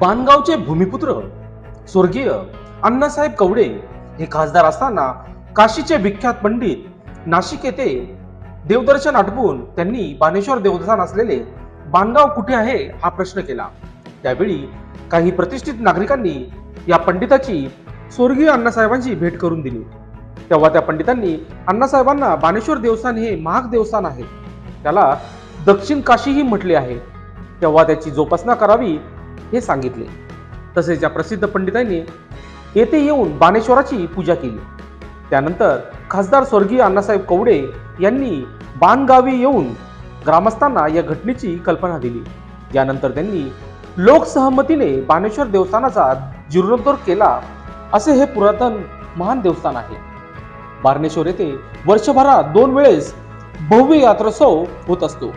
बाणगावचे भूमिपुत्र स्वर्गीय अण्णासाहेब कवडे हे खासदार असताना काशीचे विख्यात पंडित नाशिक येथे देवदर्शन आटपून त्यांनी बाणेश्वर देवस्थान असलेले बाणगाव कुठे आहे हा प्रश्न केला। त्यावेळी काही प्रतिष्ठित नागरिकांनी या पंडिताची स्वर्गीय अण्णासाहेबांची भेट करून दिली। तेव्हा त्या पंडितांनी अण्णासाहेबांना बाणेश्वर देवस्थान हे महाग देवस्थान आहे, त्याला दक्षिण काशीही म्हटले आहे, तेव्हा त्याची जोपासना करावी हे सांगितले। तसेच या प्रसिद्ध पंडितांनी येथे येऊन बाणेश्वराची पूजा केली। त्यानंतर खासदार स्वर्गीय अण्णासाहेब कवडे यांनी बाणगावी येऊन ग्रामस्थांना या घटनेची कल्पना दिली। यानंतर त्यांनी लोकसहमतीने बाणेश्वर देवस्थानाचा जीर्णोद्धार केला। असे हे पुरातन महान देवस्थान आहे। बाणेश्वर येथे वर्षभरात 2 वेळेस भव्य यात्रोत्सव होत असतो।